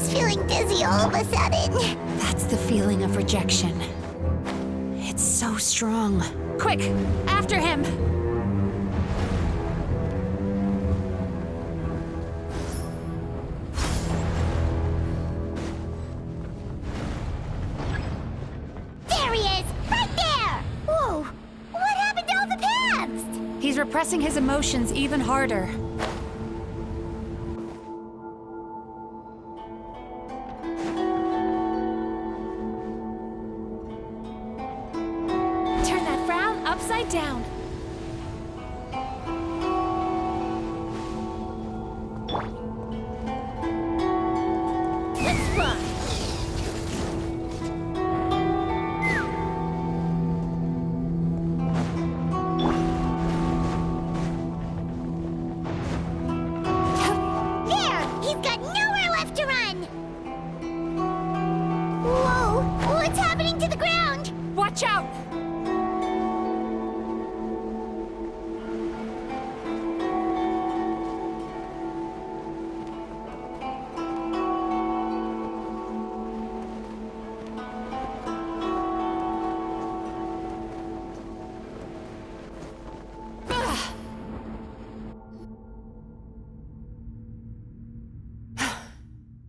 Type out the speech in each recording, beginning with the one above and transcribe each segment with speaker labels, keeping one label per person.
Speaker 1: just feeling dizzy all of a sudden.
Speaker 2: That's the feeling of rejection. It's so strong. Quick, after him!
Speaker 1: There he is! Right there! Whoa! What happened to all the paths?
Speaker 2: He's repressing his emotions even harder. Turn that frown upside down.
Speaker 1: Let's run! There! He's got nowhere left to run! Whoa! What's happening to the ground?
Speaker 2: Watch out!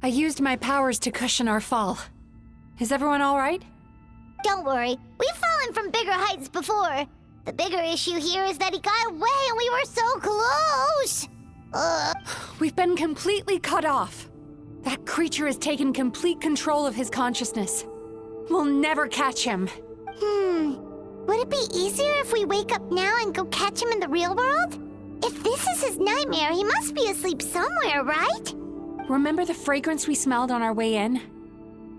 Speaker 2: I used my powers to cushion our fall. Is everyone all right?
Speaker 1: Don't worry, we've fallen from bigger heights before. The bigger issue here is that he got away and we were so close!
Speaker 2: We've been completely cut off. That creature has taken complete control of his consciousness. We'll never catch him.
Speaker 1: Would it be easier if we wake up now and go catch him in the real world? If this is his nightmare, he must be asleep somewhere, right?
Speaker 2: Remember the fragrance we smelled on our way in?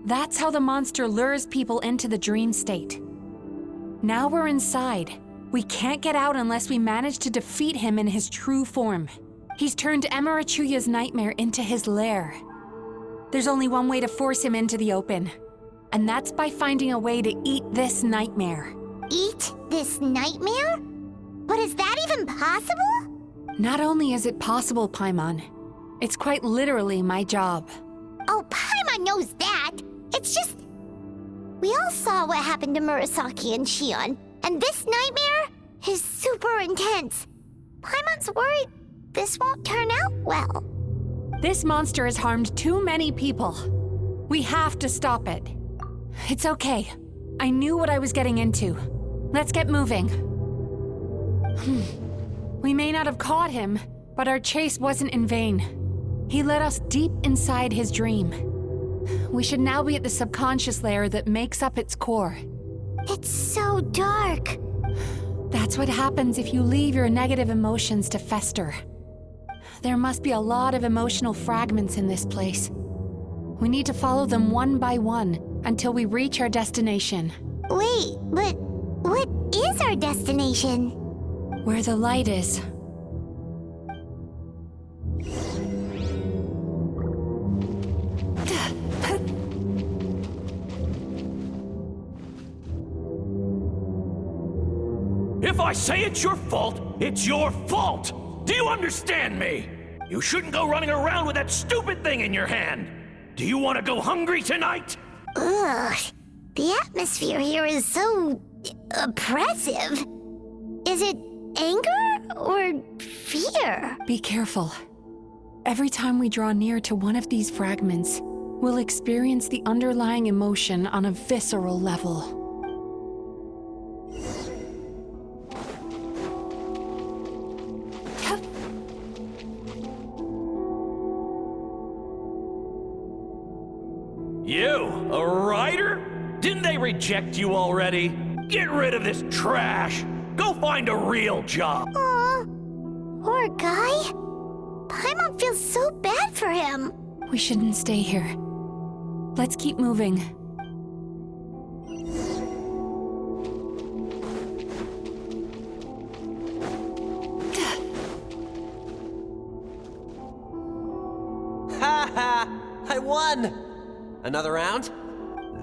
Speaker 2: That's how the monster lures people into the dream state. Now we're inside. We can't get out unless we manage to defeat him in his true form. He's turned Emarachuya's nightmare into his lair. There's only one way to force him into the open, and that's by finding a way to eat this nightmare.
Speaker 1: Eat this nightmare? But is that even possible?
Speaker 2: Not only is it possible, Paimon, it's quite literally my job.
Speaker 1: Oh, Paimon knows that. It's just... We all saw what happened to Murasaki and Shion, and this nightmare is super intense. Paimon's worried this won't turn out well.
Speaker 2: This monster has harmed too many people. We have to stop it. It's okay. I knew what I was getting into. Let's get moving. We may not have caught him, but our chase wasn't in vain. He led us deep inside his dream. We should now be at the subconscious layer that makes up its core.
Speaker 1: It's so dark.
Speaker 2: That's what happens if you leave your negative emotions to fester. There must be a lot of emotional fragments in this place. We need to follow them one by one until we reach our destination.
Speaker 1: Wait, but what is our destination?
Speaker 2: Where the light is.
Speaker 3: If I say it's your fault, it's your fault! Do you understand me? You shouldn't go running around with that stupid thing in your hand! Do you want to go hungry tonight?
Speaker 1: Ugh, the atmosphere here is so... oppressive. Is it anger or fear?
Speaker 2: Be careful. Every time we draw near to one of these fragments, we'll experience the underlying emotion on a visceral level.
Speaker 3: You, a writer? Didn't they reject you already? Get rid of this trash! Go find a real job!
Speaker 1: Aw, poor guy. Paimon feels so bad for him.
Speaker 2: We shouldn't stay here. Let's keep moving.
Speaker 4: Ha ha! I won! Another round?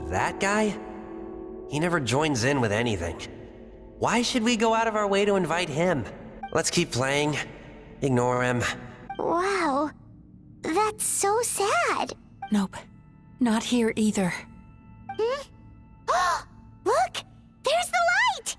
Speaker 4: That guy? He never joins in with anything. Why should we go out of our way to invite him? Let's keep playing. Ignore him.
Speaker 1: Wow, that's so sad.
Speaker 2: Nope. Not here either.
Speaker 1: Look! There's the light!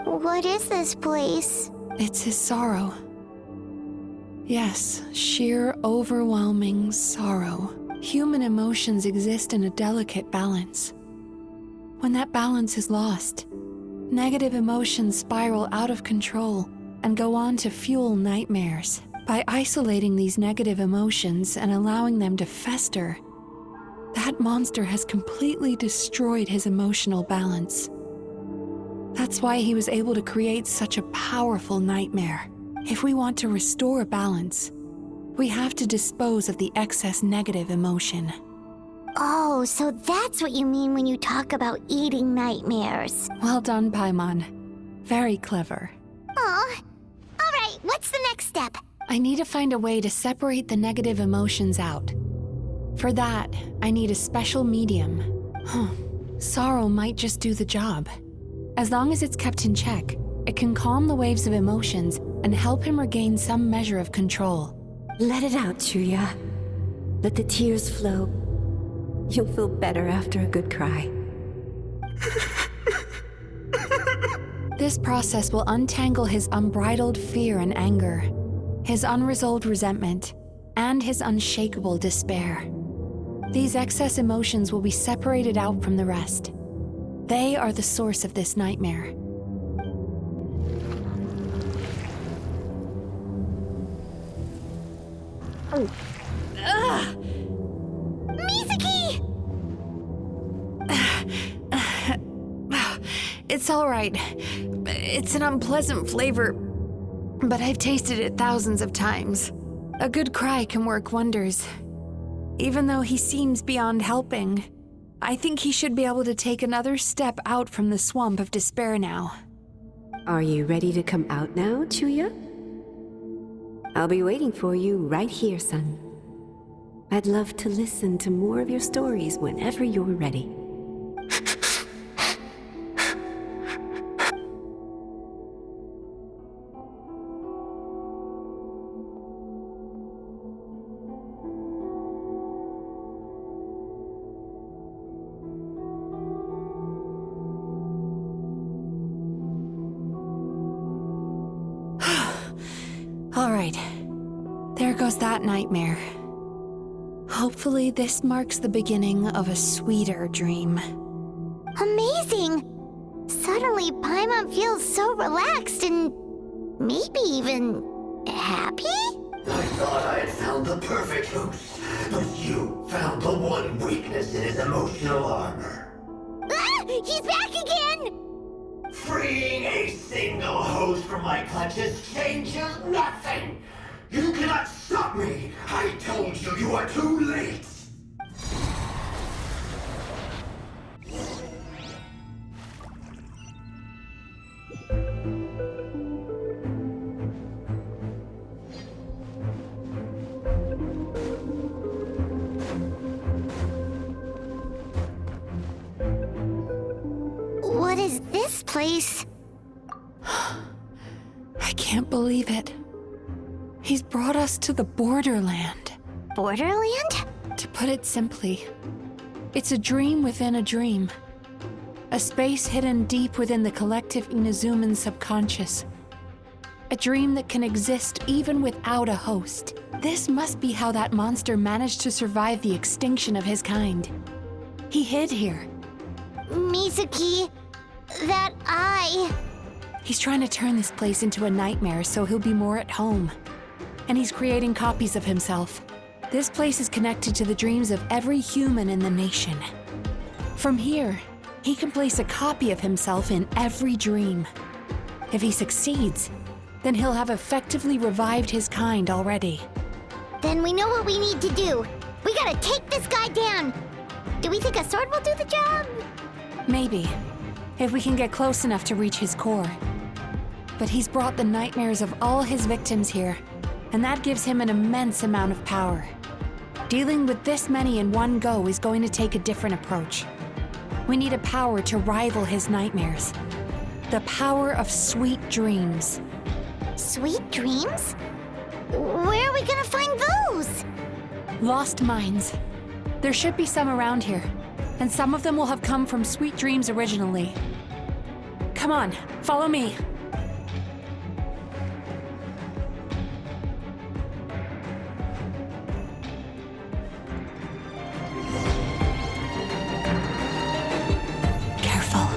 Speaker 1: What is this place?
Speaker 2: It's his sorrow. Yes, sheer overwhelming sorrow. Human emotions exist in a delicate balance. When that balance is lost, negative emotions spiral out of control and go on to fuel nightmares. By isolating these negative emotions and allowing them to fester, that monster has completely destroyed his emotional balance. That's why he was able to create such a powerful nightmare. If we want to restore a balance, we have to dispose of the excess negative emotion.
Speaker 1: Oh, so that's what you mean when you talk about eating nightmares.
Speaker 2: Well done, Paimon. Very clever.
Speaker 1: Aw. Alright, what's the next step?
Speaker 2: I need to find a way to separate the negative emotions out. For that, I need a special medium. Sorrow might just do the job. As long as it's kept in check, it can calm the waves of emotions and help him regain some measure of control.
Speaker 5: Let it out, Chuya. Let the tears flow. You'll feel better after a good cry.
Speaker 2: This process will untangle his unbridled fear and anger, his unresolved resentment, and his unshakable despair. These excess emotions will be separated out from the rest. They are the source of this nightmare.
Speaker 1: Mizuki!
Speaker 2: It's all right. It's an unpleasant flavor, but I've tasted it thousands of times. A good cry can work wonders. Even though he seems beyond helping, I think he should be able to take another step out from the swamp of despair now.
Speaker 5: Are you ready to come out now, Chuya? I'll be waiting for you right here, son. I'd love to listen to more of your stories whenever you're ready.
Speaker 2: All right, there goes that nightmare. Hopefully this marks the beginning of a sweeter dream.
Speaker 1: Amazing! Suddenly, Paimon feels so relaxed and maybe even happy?
Speaker 6: I thought I had found the perfect host, but you found the one weakness in his emotional armor.
Speaker 1: Ah! He's back again!
Speaker 6: Freeing a single host from my clutches changes nothing! You cannot stop me! I told you, you are too late!
Speaker 1: What is this place?
Speaker 2: I can't believe it. He's brought us to the borderland.
Speaker 1: Borderland?
Speaker 2: To put it simply, it's a dream within a dream. A space hidden deep within the collective Inazuman subconscious. A dream that can exist even without a host. This must be how that monster managed to survive the extinction of his kind. He hid here.
Speaker 1: Mizuki, that eye.
Speaker 2: He's trying to turn this place into a nightmare so he'll be more at home. And he's creating copies of himself. This place is connected to the dreams of every human in the nation. From here, he can place a copy of himself in every dream. If he succeeds, then he'll have effectively revived his kind already.
Speaker 1: Then we know what we need to do. We gotta take this guy down. Do we think a sword will do the job?
Speaker 2: Maybe, if we can get close enough to reach his core. But he's brought the nightmares of all his victims here, and that gives him an immense amount of power. Dealing with this many in one go is going to take a different approach. We need a power to rival his nightmares. The power of sweet dreams.
Speaker 1: Sweet dreams? Where are we gonna find those?
Speaker 2: Lost mines. There should be some around here, and some of them will have come from sweet dreams originally. Come on, follow me. Careful.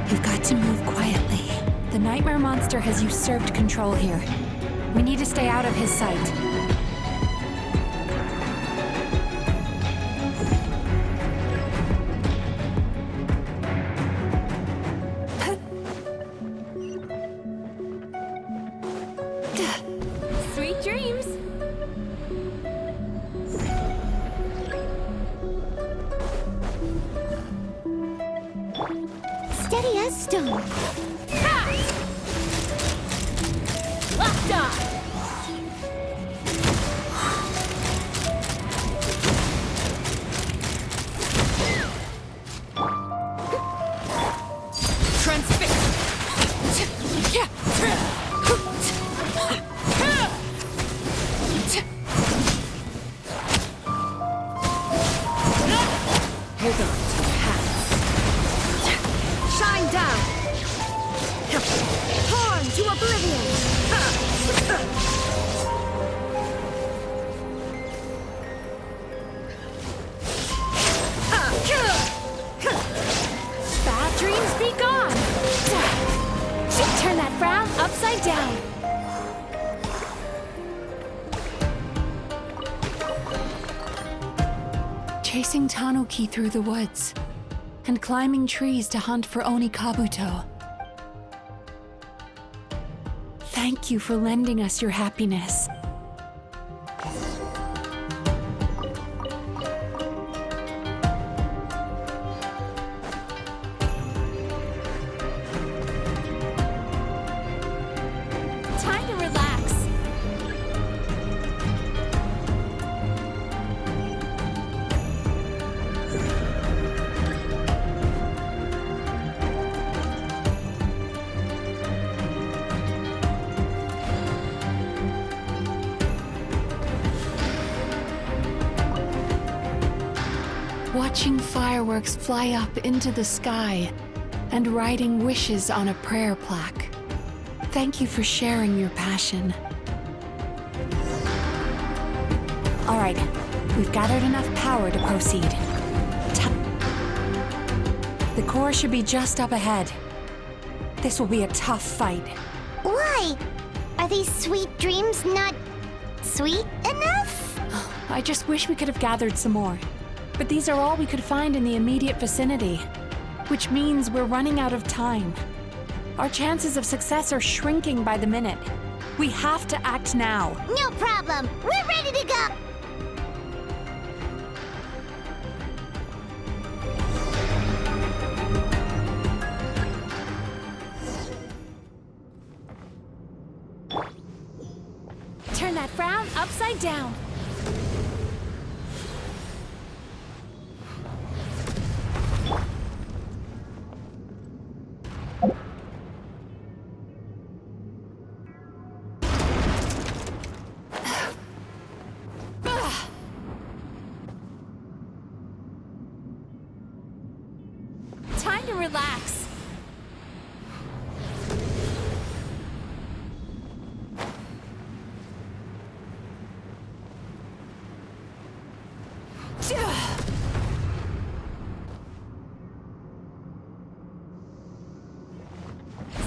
Speaker 2: We've got to move quietly. The nightmare monster has usurped control here. We need to stay out of his sight. Sweet dreams!
Speaker 1: Steady as stone.
Speaker 2: Locked on! Hold on to your hats. Shine down! Torn to oblivion! Bad dreams be gone! Turn that frown upside down! Chasing Tanuki through the woods, and climbing trees to hunt for Oni Kabuto. Thank you for lending us your happiness. Time to relax. Watching fireworks fly up into the sky and writing wishes on a prayer plaque. Thank you for sharing your passion. All right, we've gathered enough power to proceed. The core should be just up ahead. This will be a tough fight.
Speaker 1: Why? Are these sweet dreams not sweet enough?
Speaker 2: I just wish we could have gathered some more. But these are all we could find in the immediate vicinity, which means we're running out of time. Our chances of success are shrinking by the minute. We have to act now.
Speaker 1: No problem. We're ready to go.
Speaker 2: Turn that frown upside down. Time to relax.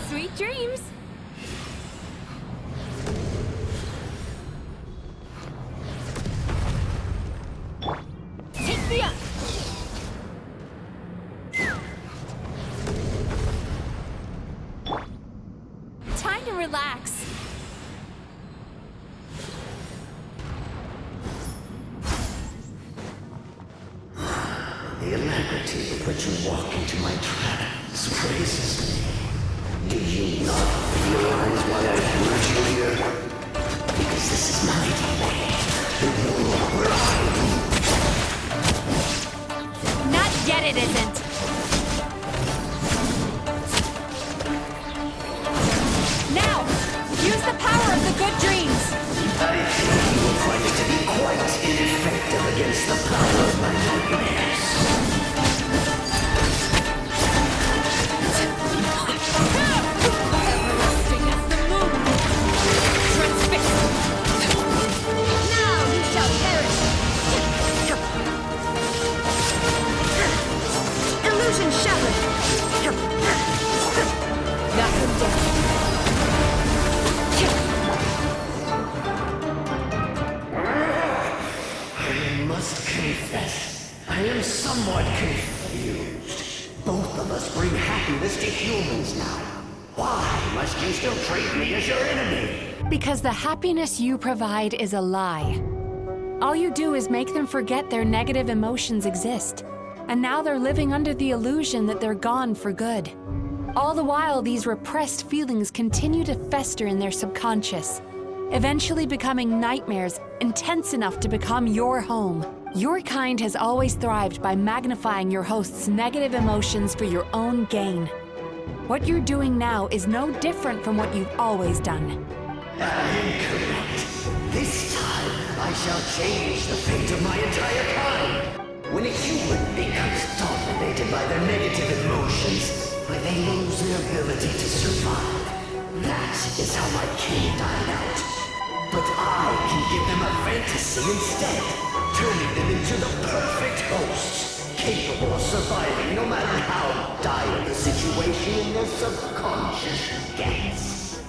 Speaker 2: Sweet dreams. Take me up. Time to relax.
Speaker 6: The alacrity with which you walk into my trance praises me. Do you not realize why I brought you here? Because this is my domain, and you're where I am.
Speaker 2: Not yet, it isn't.
Speaker 6: must confess, I am somewhat confused. Both of us bring happiness to humans now. Why must you still treat me as your enemy?
Speaker 2: Because the happiness you provide is a lie. All you do is make them forget their negative emotions exist. And now they're living under the illusion that they're gone for good. All the while, these repressed feelings continue to fester in their subconscious, eventually becoming nightmares intense enough to become your home. Your kind has always thrived by magnifying your host's negative emotions for your own gain. What you're doing now is no different from what you've always done.
Speaker 6: Incorrect. This time, I shall change the fate of my entire kind. When a human becomes dominated by their negative emotions, they lose their ability to survive. That is how my king died out. But I can give them a fantasy instead, turning them into the perfect hosts, capable of surviving no matter how dire the situation in their subconscious gets.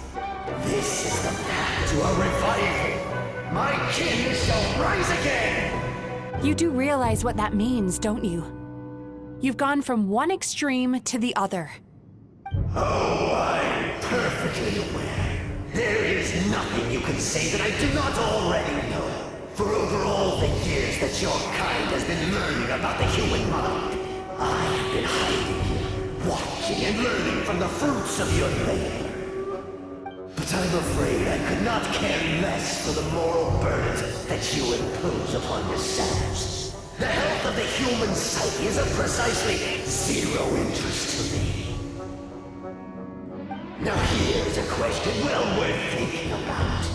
Speaker 6: This is the path to a revival. My king shall rise again!
Speaker 2: You do realize what that means, don't you? You've gone from one extreme to the other.
Speaker 6: Oh, I'm perfectly aware. There is nothing you can say that I do not already know. For over all the years that your kind has been learning about the human mind, I have been hiding here, watching and learning from the fruits of your labor. But I'm afraid I could not care less for the moral burdens that you impose upon yourselves. The health of the human psyche is of precisely zero interest to me. Now here's a question well worth thinking about.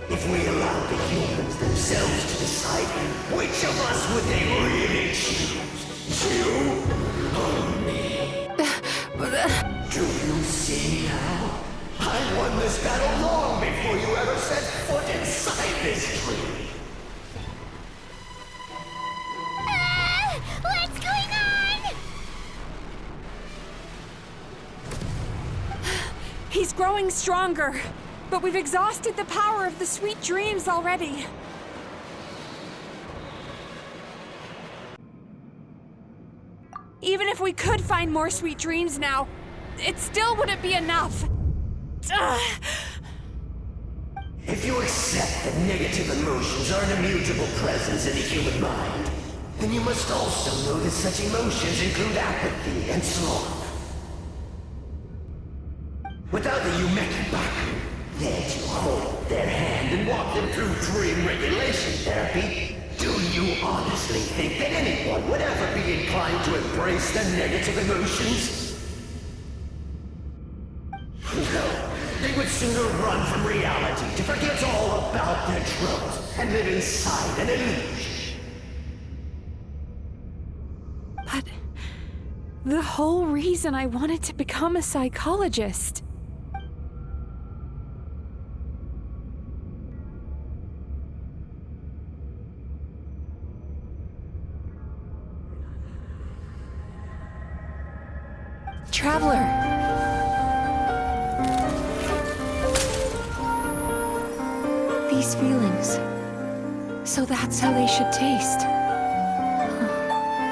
Speaker 6: If we allowed the humans themselves to decide, which of us would they really choose? You or me? Do you see now? I won this battle long before you ever set foot inside this tree.
Speaker 1: What's going on?
Speaker 2: He's growing stronger, but we've exhausted the power of the sweet dreams already. Even if we could find more sweet dreams now, it still wouldn't be enough.
Speaker 6: If you accept that negative emotions are an immutable presence in the human mind, then you must also know that such emotions include apathy and sloth. Without the Yumekibaku there to hold their hand and walk them through dream regulation therapy, do you honestly think that anyone would ever be inclined to embrace the negative emotions? No. They would sooner run from reality to forget all about their troubles and live inside an illusion.
Speaker 2: But the whole reason I wanted to become a psychologist. Traveler. These feelings. So that's how they should taste.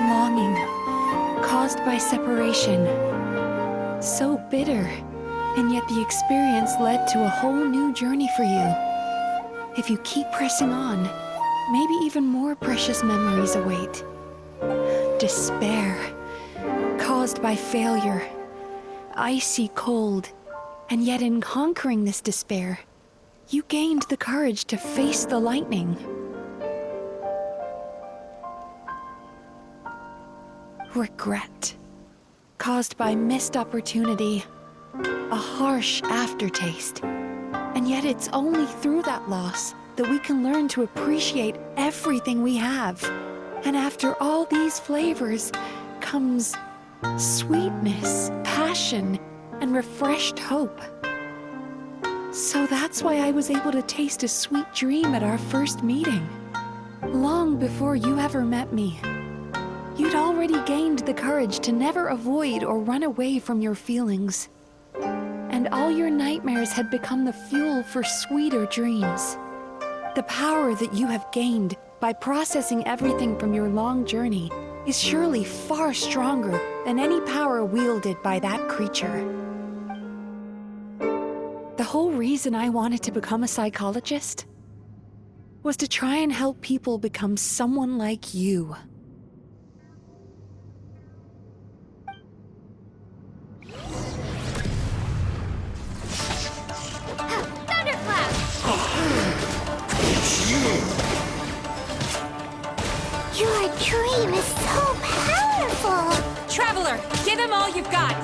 Speaker 2: Longing, caused by separation. So bitter, and yet the experience led to a whole new journey for you. If you keep pressing on, maybe even more precious memories await. Despair, caused by failure. Icy cold, and yet in conquering this despair, you gained the courage to face the lightning. Regret, caused by missed opportunity, a harsh aftertaste. And yet it's only through that loss that we can learn to appreciate everything we have. And after all these flavors comes sweetness, passion, and refreshed hope. So that's why I was able to taste a sweet dream at our first meeting. Long before you ever met me. You'd already gained the courage to never avoid or run away from your feelings. And all your nightmares had become the fuel for sweeter dreams. The power that you have gained by processing everything from your long journey is surely far stronger than any power wielded by that creature. The whole reason I wanted to become a psychologist was to try and help people become someone like you.
Speaker 1: Thunderclap!
Speaker 6: It's you!
Speaker 1: Your dream is so powerful!
Speaker 2: Traveler, give him all you've got!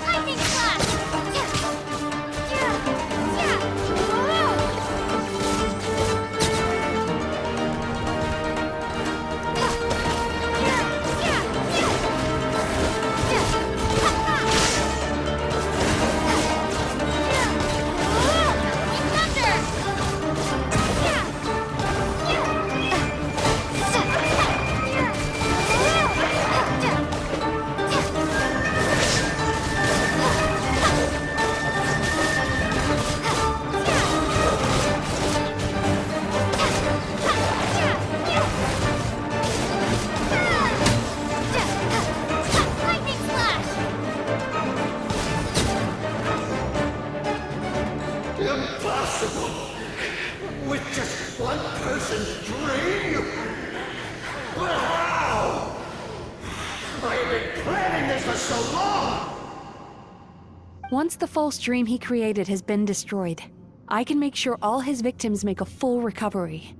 Speaker 1: Lightning Flash! Lightning Flash!
Speaker 6: Impossible! With just one person's dream? But how? I have been planning this for so long!
Speaker 2: Once the false dream he created has been destroyed, I can make sure all his victims make a full recovery.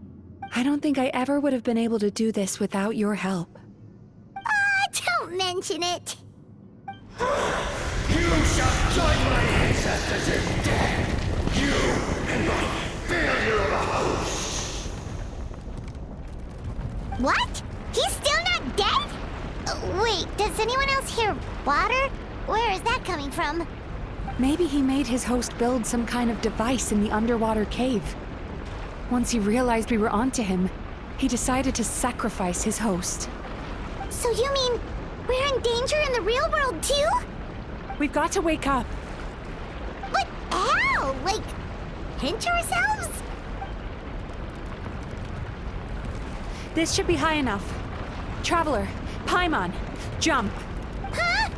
Speaker 2: I don't think I ever would have been able to do this without your help.
Speaker 1: Don't mention it!
Speaker 6: You shall join my ancestors in death! You and my failure of a host!
Speaker 1: What? He's still not dead? Wait, does anyone else hear water? Where is that coming from?
Speaker 2: Maybe he made his host build some kind of device in the underwater cave. Once he realized we were onto him, he decided to sacrifice his host.
Speaker 1: So you mean we're in danger in the real world too?
Speaker 2: We've got to wake up.
Speaker 1: But how? Like, pinch ourselves?
Speaker 2: This should be high enough. Traveler, Paimon, jump.
Speaker 1: Huh?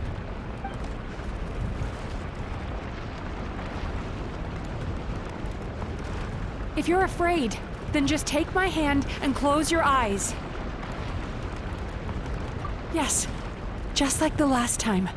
Speaker 2: If you're afraid, then just take my hand and close your eyes. Yes, just like the last time.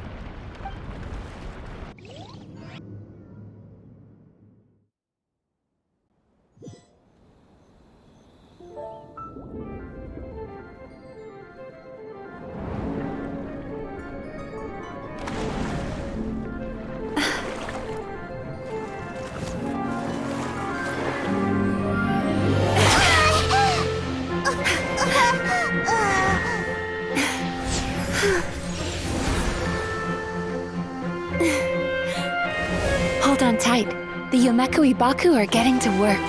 Speaker 2: Hold on tight. The Yomeku Ibaku are getting to work.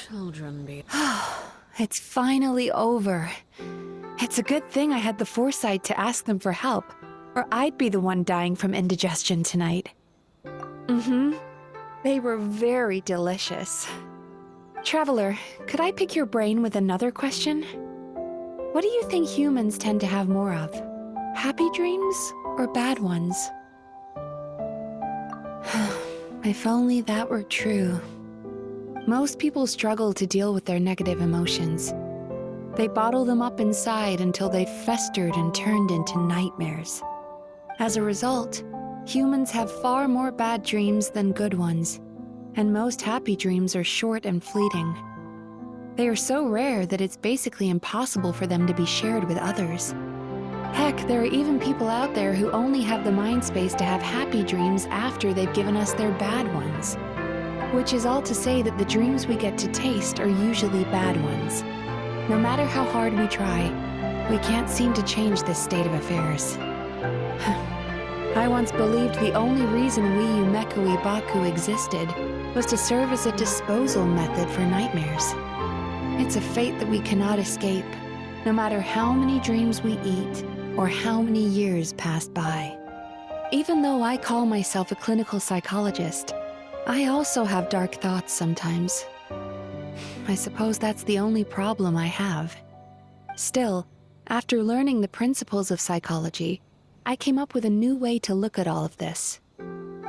Speaker 7: children be?
Speaker 2: It's finally over. It's a good thing I had the foresight to ask them for help, or I'd be the one dying from indigestion tonight. They were very delicious. Traveler, could I pick your brain with another question? What do you think humans tend to have more of? Happy dreams or bad ones? If only that were true. Most people struggle to deal with their negative emotions. They bottle them up inside until they've festered and turned into nightmares. As a result, humans have far more bad dreams than good ones, and most happy dreams are short and fleeting. They are so rare that it's basically impossible for them to be shared with others. Heck, there are even people out there who only have the mind space to have happy dreams after they've given us their bad ones. Which is all to say that the dreams we get to taste are usually bad ones. No matter how hard we try, we can't seem to change this state of affairs. I once believed the only reason Wii Umeku Ibaku existed was to serve as a disposal method for nightmares. It's a fate that we cannot escape, no matter how many dreams we eat or how many years pass by. Even though I call myself a clinical psychologist, I also have dark thoughts sometimes. I suppose that's the only problem I have. Still, after learning the principles of psychology, I came up with a new way to look at all of this.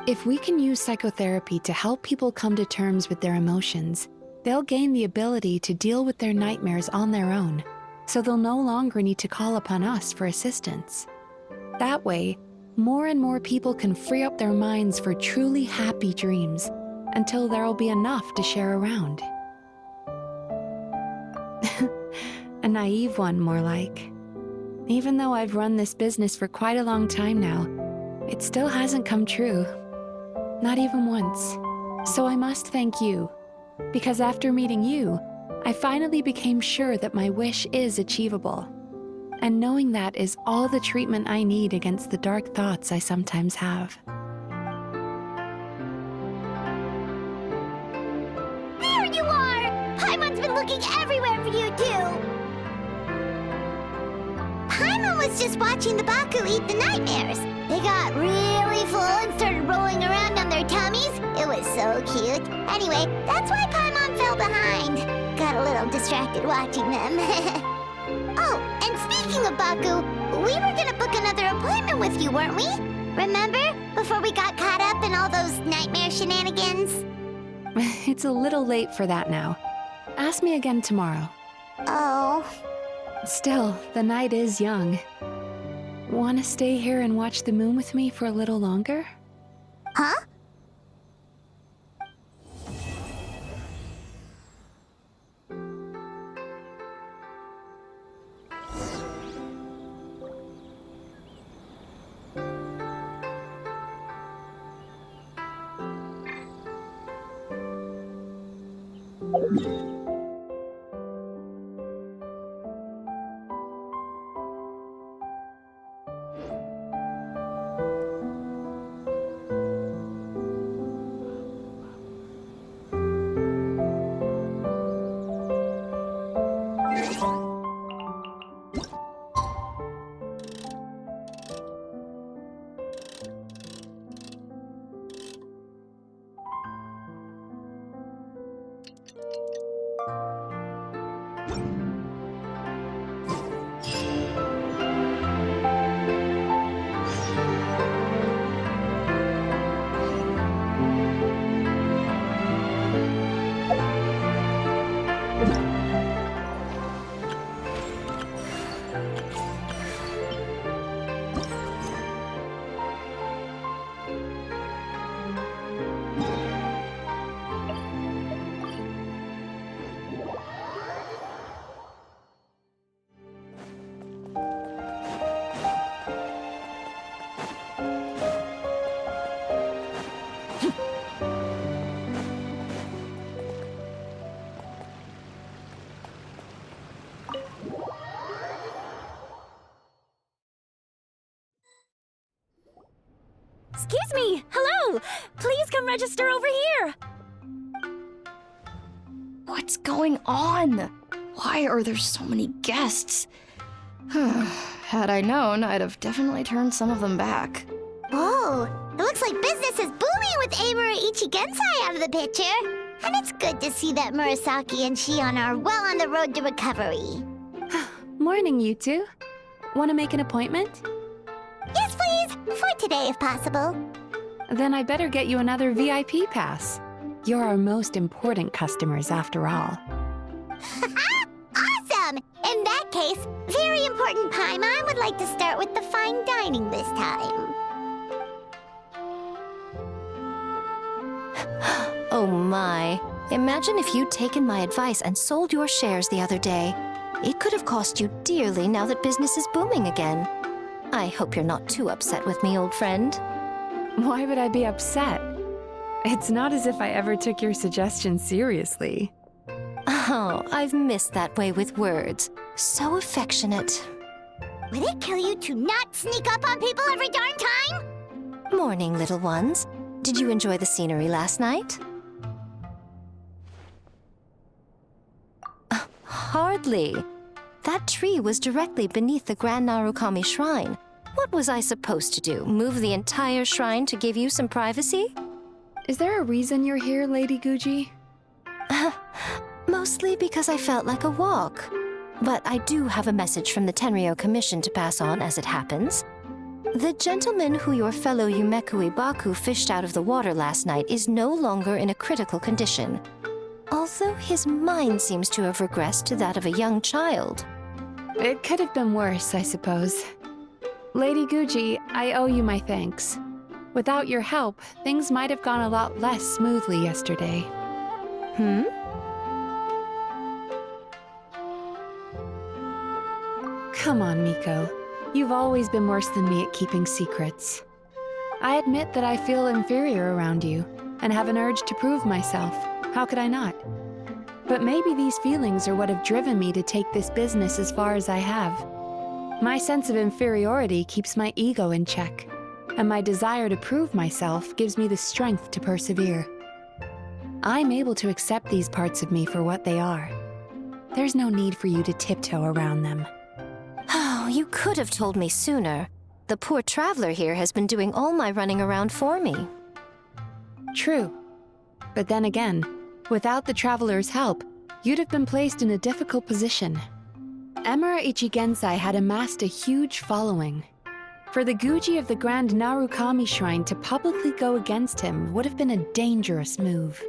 Speaker 2: If we can use psychotherapy to help people come to terms with their emotions, they'll gain the ability to deal with their nightmares on their own, so they'll no longer need to call upon us for assistance. That way, more and more people can free up their minds for truly happy dreams until there'll be enough to share around. A naive one, more like. Even though I've run this business for quite a long time now, it still hasn't come true. Not even once. So I must thank you, because after meeting you, I finally became sure that my wish is achievable. And knowing that is all the treatment I need against the dark thoughts I sometimes have.
Speaker 1: There you are! Paimon's been looking everywhere for you, too! Paimon was just watching the Baku eat the nightmares. They got really full and started rolling around on their tummies. It was so cute. Anyway, that's why Paimon fell behind. Got a little distracted watching them. Oh, and speaking of Baku, we were gonna book another appointment with you, weren't we? Remember? Before we got caught up in all those nightmare shenanigans?
Speaker 2: It's a little late for that now. Ask me again tomorrow.
Speaker 1: Oh.
Speaker 2: Still, the night is young. Want to stay here and watch the moon with me for a little longer?
Speaker 1: Huh?
Speaker 8: Excuse me! Hello! Please come register over here!
Speaker 1: Wow!
Speaker 7: What's going on? Why are there so many guests? Had I known, I'd have definitely turned some of them back.
Speaker 1: Whoa, it looks like business is booming with Amura Ichigensai out of the picture. And it's good to see that Murasaki and Shion are well on the road to recovery.
Speaker 2: Morning, you two. Want to make an appointment?
Speaker 1: Yes, please, for today if possible.
Speaker 2: Then I better get you another VIP pass. You're our most important customers after all.
Speaker 1: Awesome! In that case, very important Paimon would like to start with the fine dining this time.
Speaker 9: Oh my. Imagine if you'd taken my advice and sold your shares the other day. It could have cost you dearly now that business is booming again. I hope you're not too upset with me, old friend.
Speaker 2: Why would I be upset? It's not as if I ever took your suggestion seriously.
Speaker 9: Oh, I've missed that way with words. So affectionate.
Speaker 1: Would it kill you to not sneak up on people every darn time?
Speaker 9: Morning, little ones. Did you enjoy the scenery last night? Hardly. That tree was directly beneath the Grand Narukami Shrine. What was I supposed to do? Move the entire shrine to give you some privacy?
Speaker 2: Is there a reason you're here, Lady Guji?
Speaker 9: Mostly because I felt like a walk. But I do have a message from the Tenryo Commission to pass on as it happens. The gentleman who your fellow Yumeku Ibaku fished out of the water last night is no longer in a critical condition. Although his mind seems to have regressed to that of a young child.
Speaker 2: It could have been worse, I suppose. Lady Guji, I owe you my thanks. Without your help, things might have gone a lot less smoothly yesterday. Come on, Miko. You've always been worse than me at keeping secrets. I admit that I feel inferior around you, and have an urge to prove myself. How could I not? But maybe these feelings are what have driven me to take this business as far as I have. My sense of inferiority keeps my ego in check, and my desire to prove myself gives me the strength to persevere. I'm able to accept these parts of me for what they are. There's no need for you to tiptoe around them.
Speaker 9: Oh, you could have told me sooner. The poor traveler here has been doing all my running around for me.
Speaker 2: True. But then again, without the traveler's help, you'd have been placed in a difficult position. Emura Ichigensai had amassed a huge following. For the Guji of the Grand Narukami Shrine to publicly go against him would have been a dangerous move.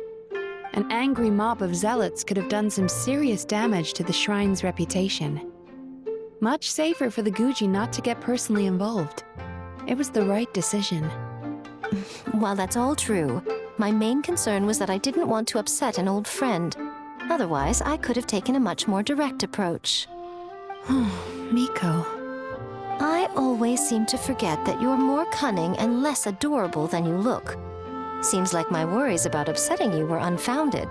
Speaker 2: An angry mob of zealots could have done some serious damage to the shrine's reputation. Much safer for the Guji not to get personally involved. It was the right decision.
Speaker 9: While that's all true, my main concern was that I didn't want to upset an old friend. Otherwise, I could have taken a much more direct approach.
Speaker 2: Miko.
Speaker 9: I always seem to forget that you're more cunning and less adorable than you look. Seems like my worries about upsetting you were unfounded.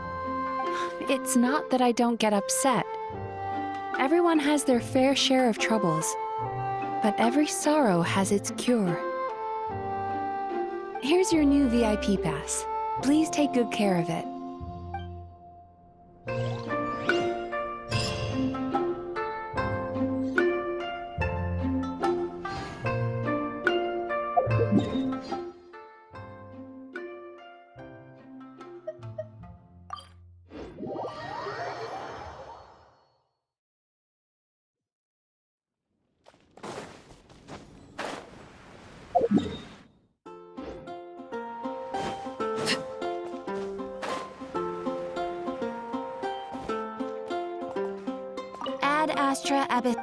Speaker 2: It's not that I don't get upset. Everyone has their fair share of troubles, but every sorrow has its cure. Here's your new VIP pass. Please take good care of it.
Speaker 9: Ad Astra Abyss.